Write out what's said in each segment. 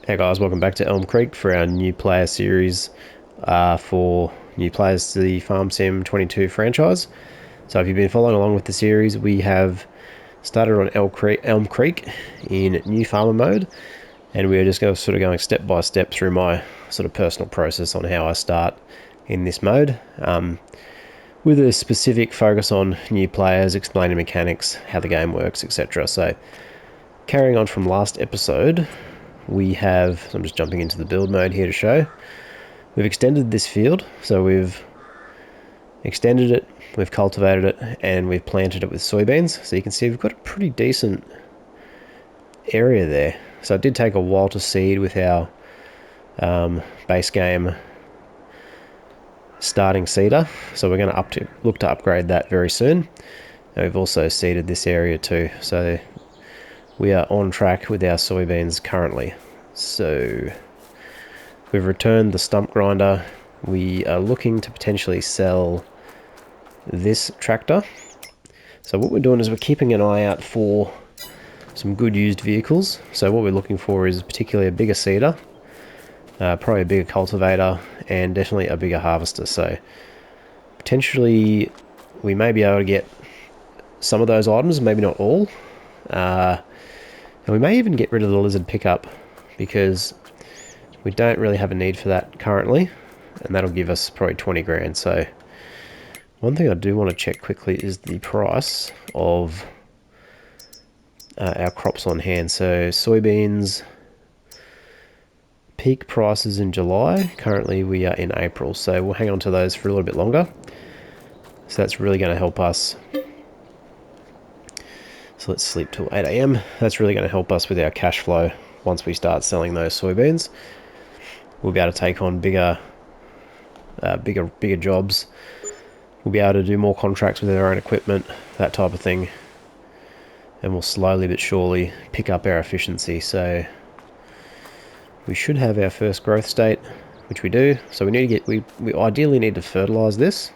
Hey guys, welcome back to Elm Creek for our new player series for new players to the Farm Sim 22 franchise. So if you've been following along with the series, we have started on Elm Creek in new farmer mode, and we're just going step by step through my sort of personal process on how I start in this mode, with a specific focus on new players, explaining mechanics, how the game works, etc. So carrying on from last episode, so I'm just jumping into the build mode here to show. We've extended this field, so we've extended it, we've cultivated it, and we've planted it with soybeans. So you can see we've got a pretty decent area there. So it did take a while to seed with our base game starting seeder. So we're going to look to upgrade that very soon. And we've also seeded this area too. So we are on track with our soybeans currently. So we've returned the stump grinder. We are looking to potentially sell this tractor. So what we're doing is we're keeping an eye out for some good used vehicles. So what we're looking for is particularly a bigger seeder, probably a bigger cultivator, and definitely a bigger harvester. So potentially we may be able to get some of those items, maybe not all. And we may even get rid of the lizard pickup because we don't really have a need for that currently, and that'll give us probably 20 grand. So one thing I do want to check quickly is the price of our crops on hand. So soybeans, peak prices in July. Currently we are in April, so we'll hang on to those for a little bit longer. So that's really going to help us. So let's sleep till 8 AM. That's really going to help us with our cash flow. Once we start selling those soybeans, we'll be able to take on bigger jobs. We'll be able to do more contracts with our own equipment, that type of thing. And we'll slowly but surely pick up our efficiency. So we should have our first growth state, which we do. So we need to we ideally need to fertilize this.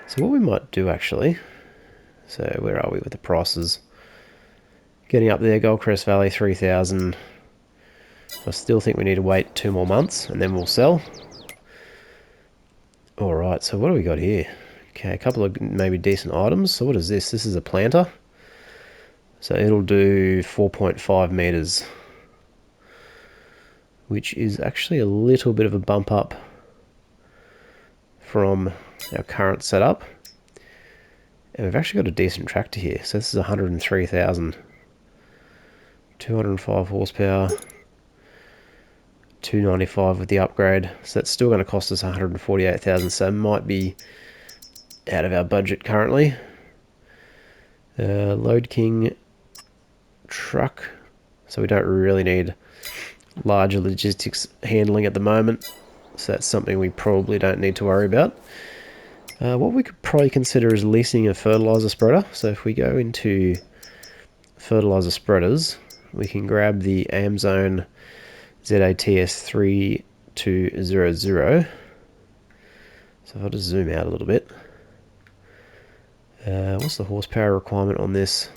So what we might do actually, so where are we with the prices? Getting up there, Goldcrest Valley 3,000. I still think we need to wait 2 more months and then we'll sell. Alright, so what do we got here? Okay, a couple of maybe decent items. So what is this? This is a planter. So it'll do 4.5 meters, which is actually a little bit of a bump up from our current setup. And we've actually got a decent tractor here. So this is 103,000. 205 horsepower. 295 with the upgrade. So that's still going to cost us 148,000. So it might be out of our budget currently. Load King truck. So we don't really need larger logistics handling at the moment. So that's something we probably don't need to worry about. What we could probably consider is leasing a fertilizer spreader. So if we go into fertilizer spreaders, we can grab the Amazon ZATS 3200. So if I'll just zoom out a little bit. What's the horsepower requirement on this?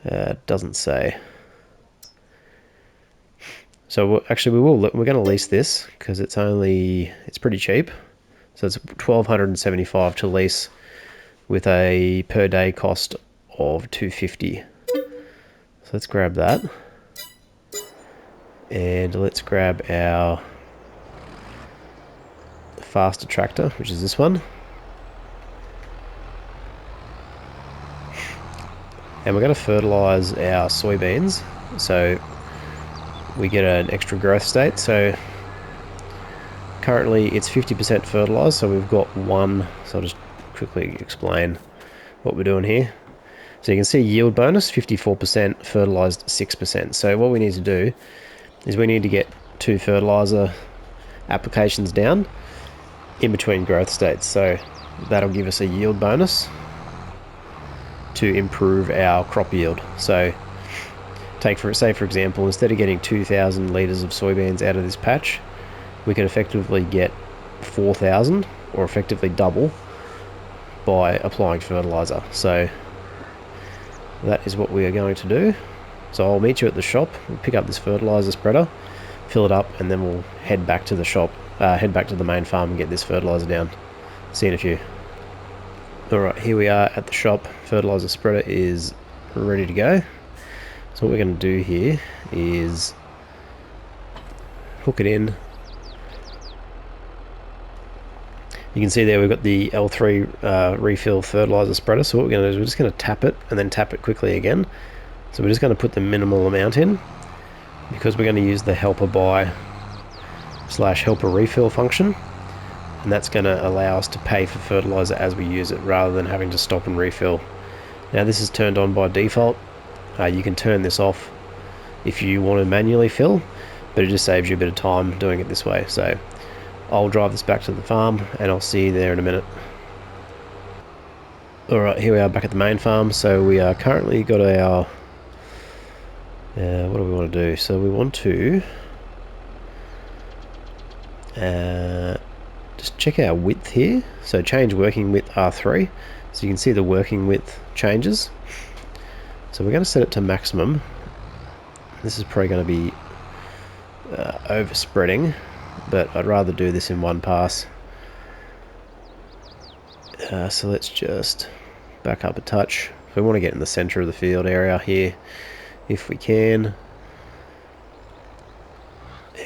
It doesn't say. So actually we're going to lease this because it's pretty cheap. So it's 1,275 to lease with a per day cost of 250. So let's grab that. And let's grab our faster tractor, which is this one. And we're going to fertilize our soybeans. So we get an extra growth state. So currently it's 50% fertilized, so we've got one. So I'll just quickly explain what we're doing here. So you can see yield bonus 54%, fertilized 6%. So what we need to do is we need to get 2 fertilizer applications down in between growth states. So that'll give us a yield bonus to improve our crop yield. So say for example, instead of getting 2,000 litres of soybeans out of this patch, we can effectively get 4,000, or effectively double, by applying fertilizer. So that is what we are going to do. So I'll meet you at the shop, we'll pick up this fertilizer spreader, fill it up, and then we'll head back to the shop, head back to the main farm and get this fertilizer down. See you in a few. Alright, here we are at the shop. Fertilizer spreader is ready to go. So what we're going to do here is hook it in. You can see there we've got the L3 refill fertilizer spreader. So what we're going to do is we're just going to tap it and then tap it quickly again. So we're just going to put the minimal amount in because we're going to use the helper buy / helper refill function. And that's going to allow us to pay for fertilizer as we use it rather than having to stop and refill. Now this is turned on by default. You can turn this off if you want to manually fill, but it just saves you a bit of time doing it this way. So I'll drive this back to the farm and I'll see you there in a minute. Alright, here we are back at the main farm. So we are currently got our what do we want to do? So we want to just check our width here. So change working width R3. So you can see the working width changes. So we're going to set it to maximum. This is probably going to be overspreading, but I'd rather do this in one pass. So let's just back up a touch. We want to get in the center of the field area here if we can.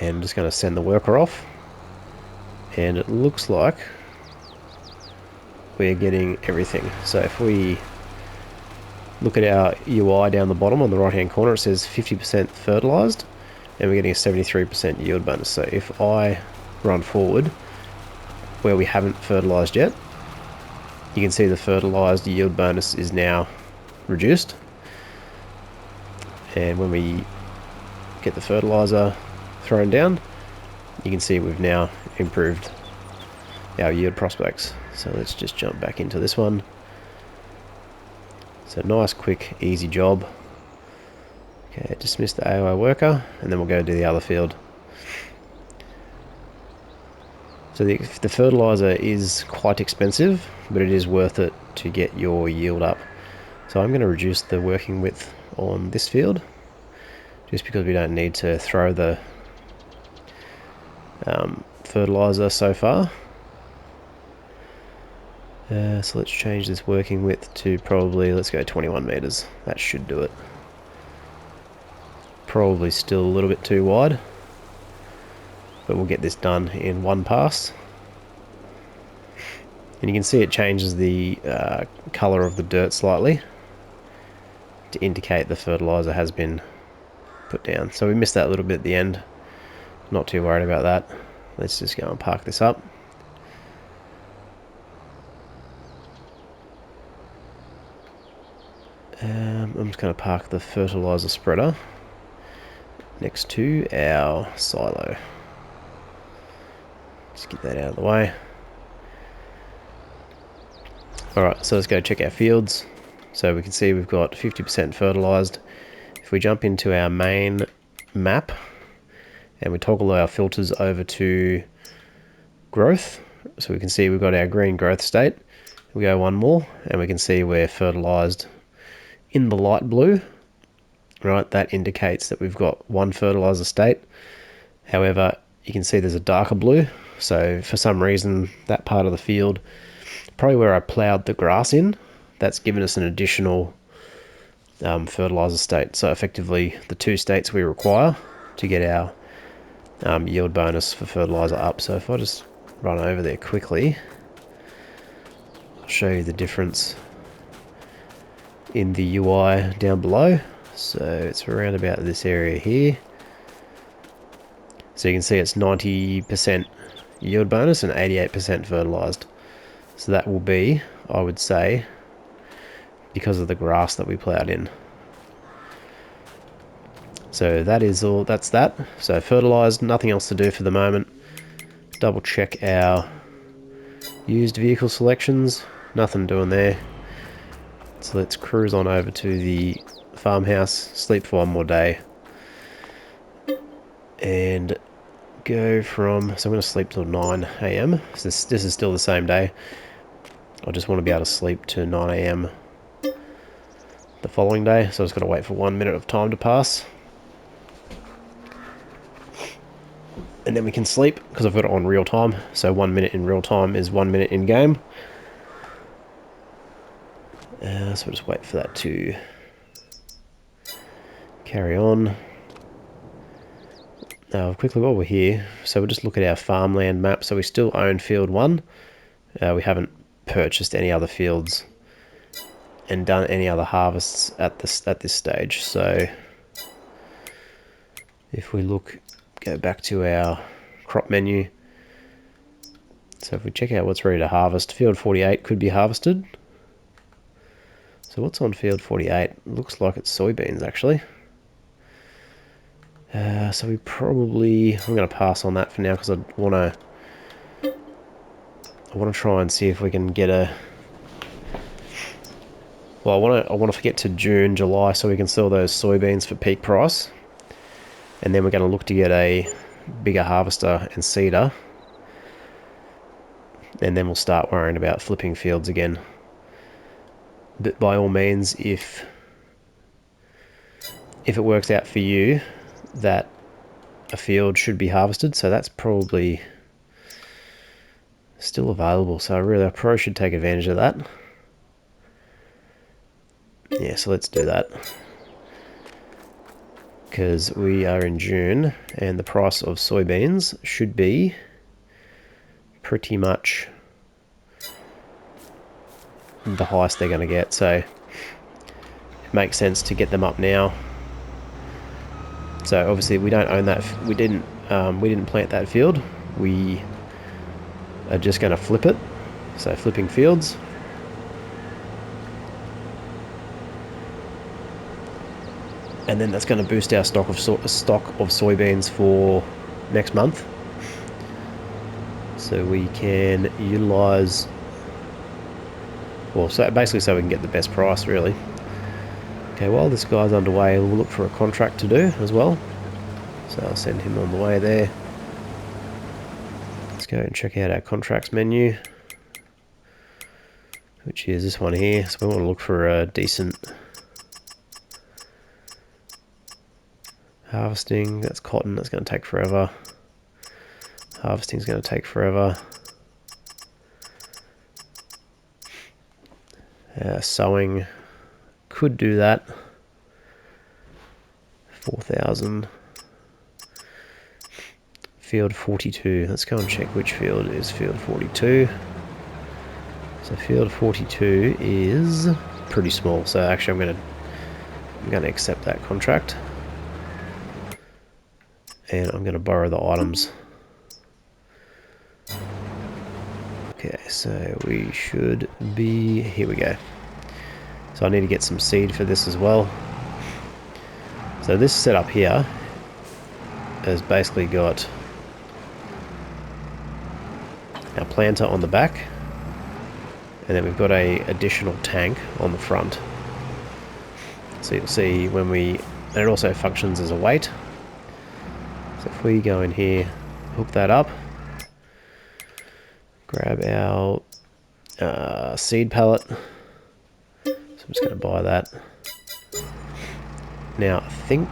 And I'm just going to send the worker off. And it looks like we're getting everything. So if we look at our UI down the bottom on the right hand corner, it says 50% fertilized and we're getting a 73% yield bonus. So if I run forward where we haven't fertilized yet, you can see the fertilized yield bonus is now reduced. And when we get the fertilizer thrown down, you can see we've now improved our yield prospects. So let's just jump back into this one. So nice, quick, easy job. Okay, dismiss the AOI worker, and then we'll go do the other field. So the fertilizer is quite expensive, but it is worth it to get your yield up. So I'm going to reduce the working width on this field, just because we don't need to throw the fertilizer so far. So let's change this working width to probably, let's go 21 meters. That should do it. Probably still a little bit too wide, but we'll get this done in one pass. And you can see it changes the color of the dirt slightly to indicate the fertilizer has been put down. So we missed that a little bit at the end. Not too worried about that. Let's just go and park this up. I'm just going to park the fertilizer spreader next to our silo. Just get that out of the way. Alright, so let's go check our fields. So we can see we've got 50% fertilized. If we jump into our main map and we toggle our filters over to growth, so we can see we've got our green growth state. We go one more and we can see we're fertilized in the light blue. Right, that indicates that we've got one fertilizer state. However, you can see there's a darker blue. So for some reason, that part of the field, probably where I ploughed the grass in, that's given us an additional fertilizer state. So effectively, the two states we require to get our yield bonus for fertilizer up. So if I just run over there quickly, I'll show you the difference in the UI down below. So it's around about this area here. So you can see it's 90% yield bonus and 88% fertilized. So that will be, I would say, because of the grass that we ploughed in. So that is all, that's that. So fertilized, nothing else to do for the moment. Double check our used vehicle selections, nothing doing there. So let's cruise on over to the farmhouse, sleep for one more day, and go from, so I'm going to sleep till 9 AM. So this is still the same day. I just want to be able to sleep to 9 AM the following day, so I just got to wait for 1 minute of time to pass. And then we can sleep, because I've got it on real time, so 1 minute in real time is 1 minute in game. So we'll just wait for that to carry on. Now, quickly while we're here, so we'll just look at our farmland map. So we still own field 1. We haven't purchased any other fields and done any other harvests at this stage. So if we go back to our crop menu. So if we check out what's ready to harvest, field 48 could be harvested. So what's on field 48? Looks like it's soybeans actually. So we probably, I'm going to pass on that for now because I want to try and see if we can get a. Well, I want to get to June, July, so we can sell those soybeans for peak price, and then we're going to look to get a bigger harvester and seeder, and then we'll start worrying about flipping fields again. But by all means, if it works out for you that a field should be harvested, so that's probably still available, so I probably should take advantage of that. Yeah, so let's do that, because we are in June and the price of soybeans should be pretty much the highest they're going to get, so it makes sense to get them up now. So obviously we don't own that. We didn't plant that field. We are just going to flip it. So flipping fields. And then that's going to boost our stock of soybeans for next month. So we can utilize, well, so basically so we can get the best price really. Okay, while this guy's underway, we'll look for a contract to do as well. So I'll send him on the way there. Let's go and check out our contracts menu, which is this one here. So we want to look for a decent harvesting. That's cotton, that's going to take forever. Harvesting is going to take forever. Sowing could do that. 4,000. Field 42. Let's go and check which field is field 42. So field 42 is pretty small. So actually, I'm going to accept that contract, and I'm going to borrow the items. Okay, so we should be, here we go. So I need to get some seed for this as well. So this setup here has basically got our planter on the back, and then we've got a additional tank on the front. So you'll see when and it also functions as a weight. So if we go in here, hook that up, grab our seed pallet. So I'm just going to buy that. Now I think,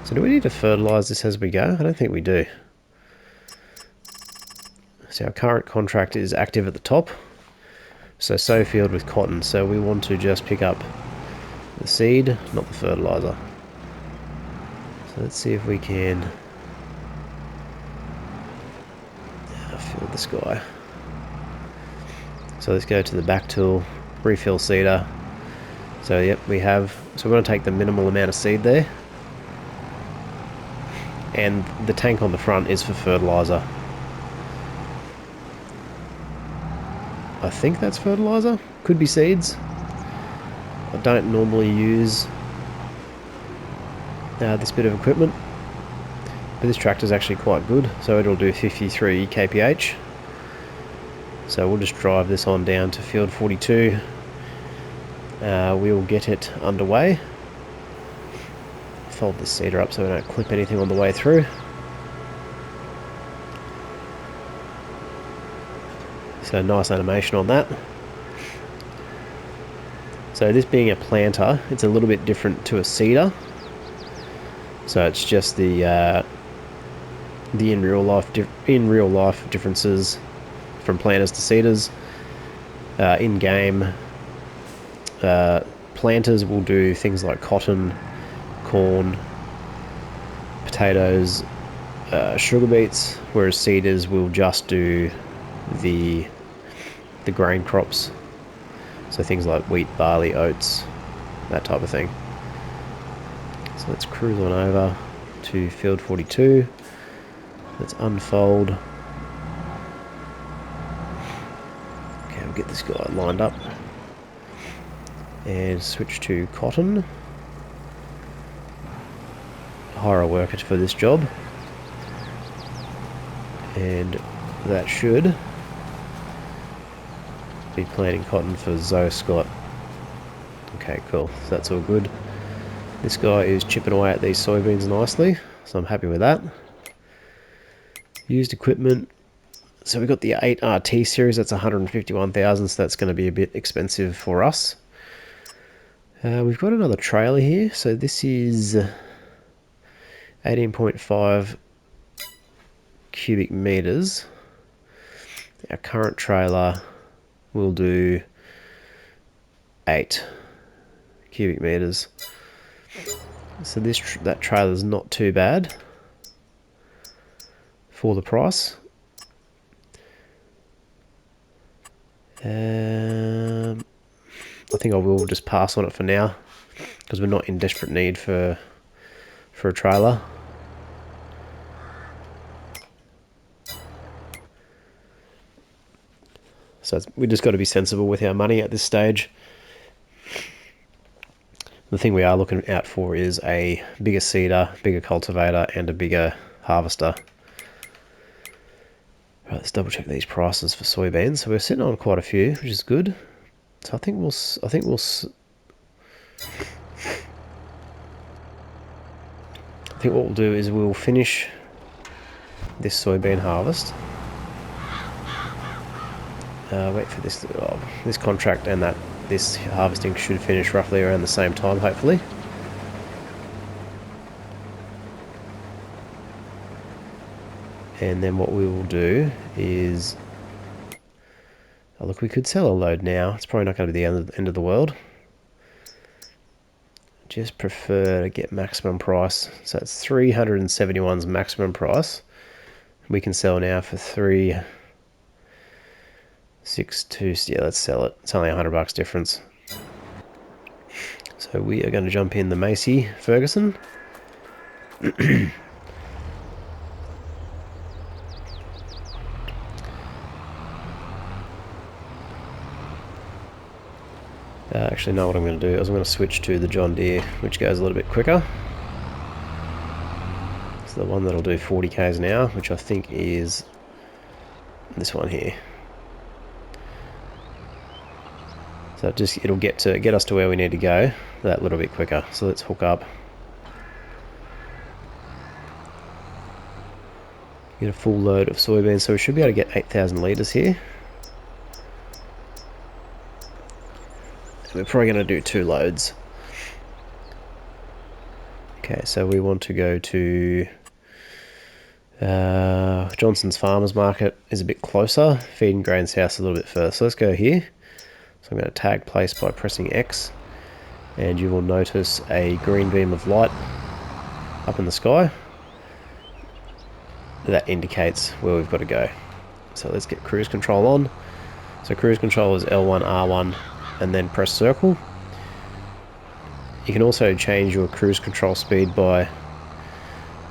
so do we need to fertilize this as we go? I don't think we do. So our current contract is active at the top. So sow field with cotton. So we want to just pick up the seed, not the fertilizer. So let's see if we can fill this guy. So let's go to the back tool, refill seeder. So yep, we have, so we're going to take the minimal amount of seed there. And the tank on the front is for fertilizer. I think that's fertilizer. Could be seeds. I don't normally use this bit of equipment, but this tractor is actually quite good. So it'll do 53 kph. So we'll just drive this on down to field 42. We'll get it underway. Fold this seeder up so we don't clip anything on the way through. So nice animation on that. So this being a planter, it's a little bit different to a seeder. So it's just the in real life differences from planters to seeders. In game, planters will do things like cotton, corn, potatoes, sugar beets, whereas seeders will just do the grain crops, so things like wheat, barley, oats, that type of thing. So let's cruise on over to field 42. Let's unfold. Okay, we'll get this guy lined up and switch to cotton. Hire a worker for this job, and that should be planting cotton for Zoe Scott. Okay, cool. So that's all good. This guy is chipping away at these soybeans nicely, so I'm happy with that. Used equipment. So we've got the 8RT series, that's 151,000, so that's going to be a bit expensive for us. We've got another trailer here, so this is 18.5 cubic meters. Our current trailer will do 8 cubic meters. So that trailer is not too bad for the price. I think I will just pass on it for now because we're not in desperate need for a trailer. So we just got to be sensible with our money at this stage. The thing we are looking out for is a bigger seeder, bigger cultivator, and a bigger harvester. Right, let's double check these prices for soybeans. So we're sitting on quite a few, which is good. So I think what we'll do is we'll finish this soybean harvest. Wait for this. This contract and this harvesting should finish roughly around the same time, hopefully. And then what we will do is, look, we could sell a load now. It's probably not going to be the end of the world. Just prefer to get maximum price. So it's 371's maximum price. We can sell now for 362. Yeah, let's sell it. It's only $100 difference. So we are going to jump in the Macy Ferguson. Actually, no, what I'm going to do is I'm going to switch to the John Deere, which goes a little bit quicker. It's the one that'll do 40 k's an hour, which I think is this one here. So it'll get us to where we need to go that little bit quicker. So let's hook up. Get a full load of soybeans, so we should be able to get 8,000 litres here. We're probably going to do 2 loads. Okay, so we want to go to Johnson's Farmers Market is a bit closer. Feed and Grains House a little bit further. So let's go here. So I'm going to tag place by pressing X, and you will notice a green beam of light up in the sky. That indicates where we've got to go. So let's get cruise control on. So cruise control is L1, R1, and then press circle. You can also change your cruise control speed by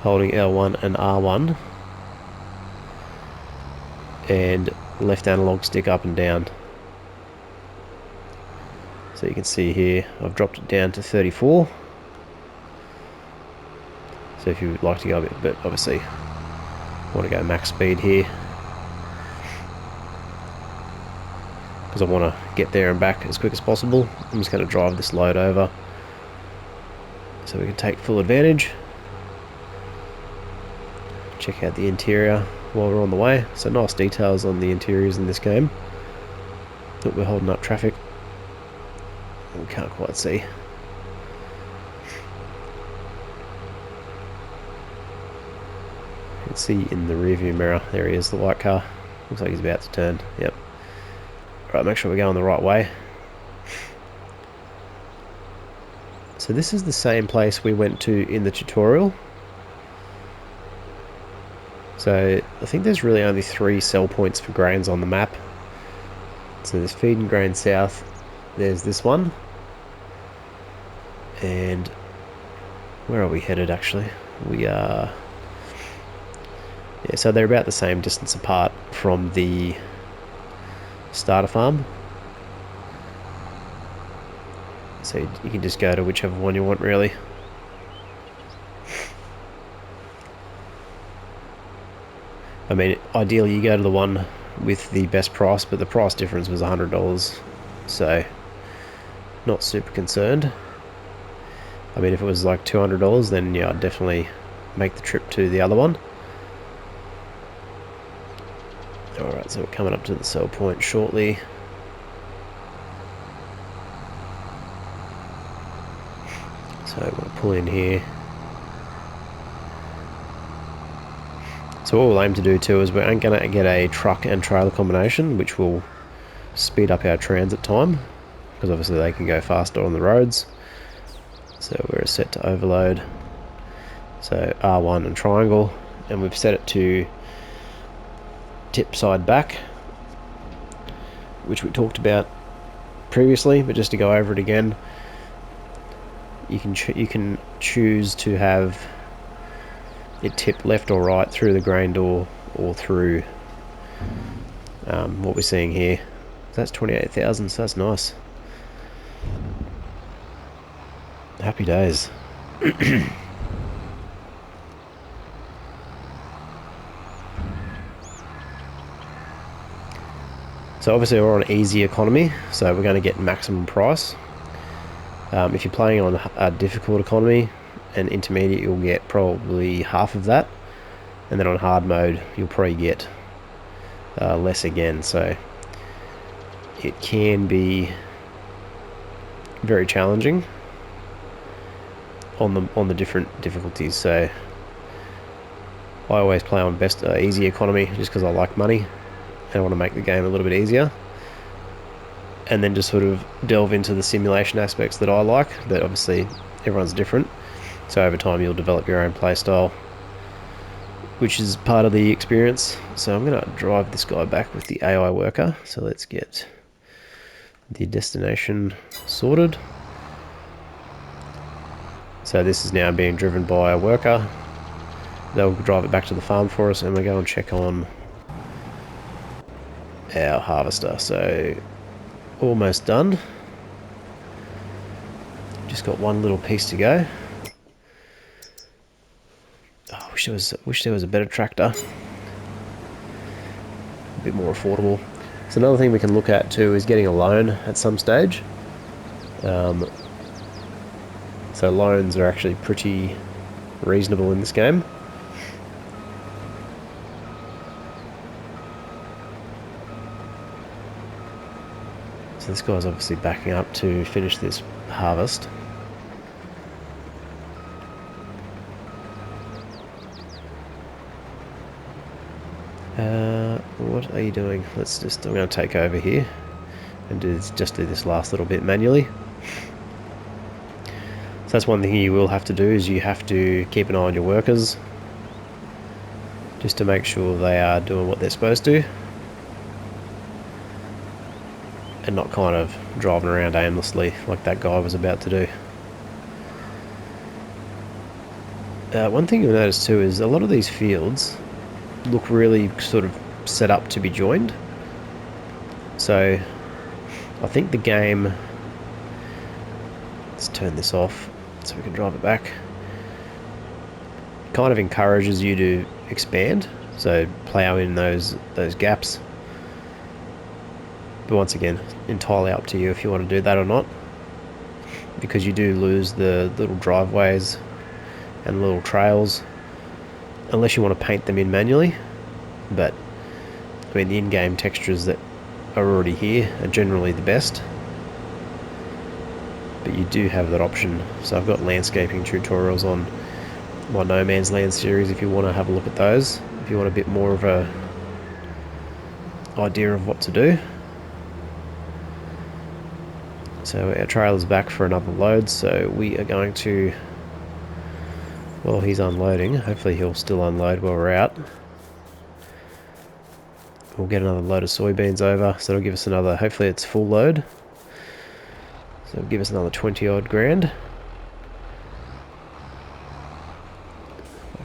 holding L1 and R1 and left analog stick up and down. So you can see here I've dropped it down to 34. So if you would like to go a bit, but obviously I want to go max speed here because I want to get there and back as quick as possible. I'm just going to drive this load over so we can take full advantage. Check out the interior while we're on the way. So nice details on the interiors in this game. Look, we're holding up traffic. We can't quite see. You can see in the rearview mirror, there he is, the white car. Looks like he's about to turn. Yep. Right, make sure we're going the right way. So this is the same place we went to in the tutorial. So I think there's really only 3 sell points for grains on the map. So there's feed and grain south, there's this one, and where are we headed actually? We are, yeah, so they're about the same distance apart from the starter farm. So you can just go to whichever one you want really. I mean, ideally you go to the one with the best price, but the price difference was $100, so not super concerned. I mean, if it was like $200, then yeah, I'd definitely make the trip to the other one. Alright, so we're coming up to the sell point shortly. So I'm going to pull in here. So what we'll aim to do too is we're going to get a truck and trailer combination, which will speed up our transit time, because obviously they can go faster on the roads. So we're set to overload. So R1 and triangle, and we've set it to tip side back, which we talked about previously, but just to go over it again, you can choose to have it tip left or right through the grain door, or through what we're seeing here. So that's 28,000, so that's nice. Happy days. So obviously we're on easy economy, so we're going to get maximum price. If you're playing on a difficult economy and intermediate, you'll get probably half of that, and then on hard mode you'll probably get less again. So it can be very challenging on the different difficulties. So I always play on best easy economy just because I like money and I want to make the game a little bit easier, and then just sort of delve into the simulation aspects that I like, but obviously everyone's different, so over time you'll develop your own playstyle, which is part of the experience. So I'm going to drive this guy back with the AI worker, so let's get the destination sorted. So this is now being driven by a worker. They'll drive it back to the farm for us, and we'll go and check on our harvester. So almost done, just got one little piece to go. Oh, wish there was a better tractor, a bit more affordable. So another thing we can look at too is getting a loan at some stage. So loans are actually pretty reasonable in this game. So this guy's obviously backing up to finish this harvest. What are you doing? I'm going to take over here and do this last little bit manually. So that's one thing you will have to do, is you have to keep an eye on your workers, just to make sure they are doing what they're supposed to, and not kind of driving around aimlessly like that guy was about to do. One thing you'll notice too is a lot of these fields look really sort of set up to be joined. So I think the game, let's turn this off so we can drive it back, kind of encourages you to expand, so plow in those gaps. But once again, entirely up to you if you want to do that or not, because you do lose the little driveways and little trails unless you want to paint them in manually. But I mean, the in-game textures that are already here are generally the best. but you do have that option. So I've got landscaping tutorials on my No Man's Land series if you want to have a look at those, if you want a bit more of a idea of what to do. So our trailer's back for another load, so we are going to, while he's unloading, hopefully he'll still unload while we're out. We'll get another load of soybeans over, so it'll give us another, hopefully it's full load. So it'll give us another 20 odd grand. Wait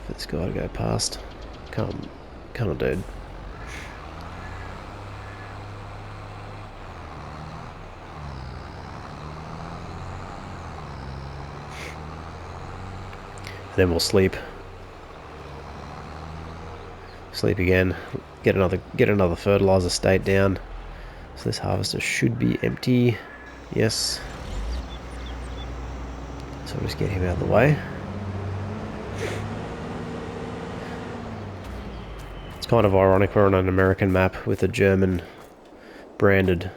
for this guy to go past. Come on, dude. Then we'll sleep again, get another fertilizer state down. So this harvester should be empty. Yes, so we'll just get him out of the way. It's kind of ironic we're on an American map with a German branded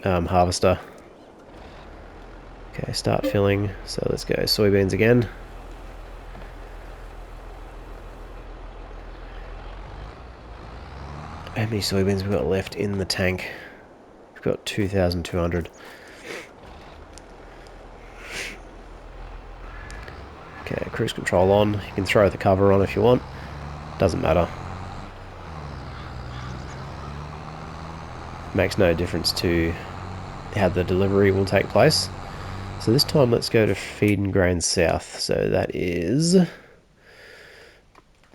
harvester. Okay, start filling. So let's go soybeans again. How many soybeans we've got left in the tank? We've got 2,200. Okay, cruise control on. You can throw the cover on if you want. Doesn't matter. Makes no difference to how the delivery will take place. So this time let's go to Feed and Grain South. So that is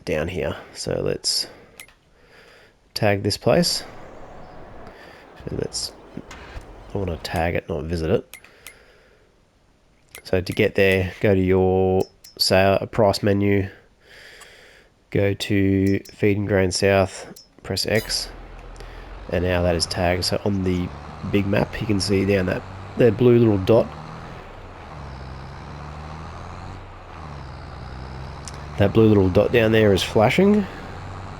down here. So let's tag this place. So I want to tag it, not visit it. So to get there, go to your price menu, go to Feed and Grain South, press X, and now that is tagged. So on the big map, you can see down that blue little dot. That blue little dot down there is flashing,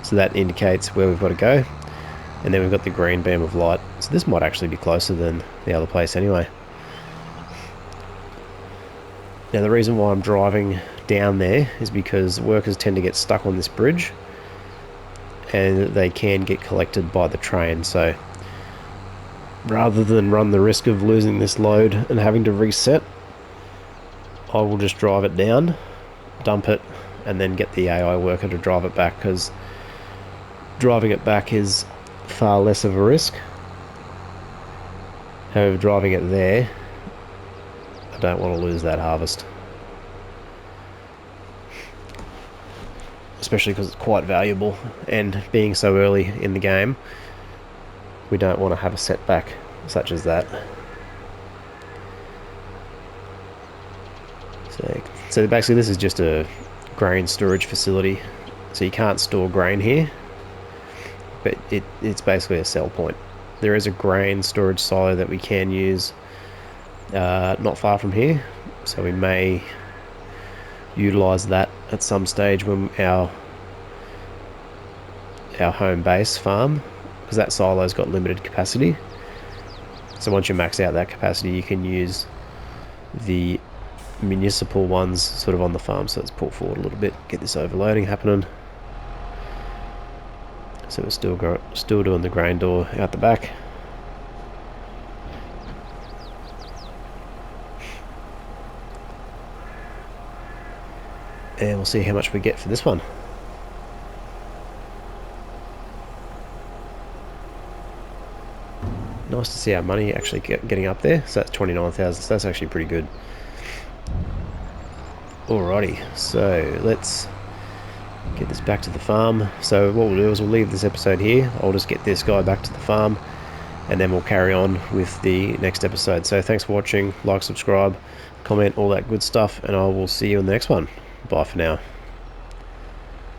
so that indicates where we've got to go. And then we've got the green beam of light. So this might actually be closer than the other place anyway. Now the reason why I'm driving down there is because workers tend to get stuck on this bridge and they can get collected by the train. So rather than run the risk of losing this load and having to reset, I will just drive it down, dump it, and then get the AI worker to drive it back, because driving it back is far less of a risk. However, driving it there, I don't want to lose that harvest, especially because it's quite valuable, and being so early in the game, we don't want to have a setback such as that. So basically this is just a grain storage facility, so you can't store grain here, but it's basically a sell point. There is a grain storage silo that we can use not far from here, so we may utilize that at some stage when our home base farm, because that silo's got limited capacity. So once you max out that capacity, you can use the municipal ones sort of on the farm. So let's pull forward a little bit, get this overloading happening. So we're still doing the grain door out the back. And we'll see how much we get for this one. Nice to see our money actually getting up there. So that's 29,000, so that's actually pretty good. Alrighty, so let's get this back to the farm. So what we'll do is we'll leave this episode here. I'll just get this guy back to the farm, and then we'll carry on with the next episode. So thanks for watching, like, subscribe, comment, all that good stuff, and I will see you in the next one. Bye for now.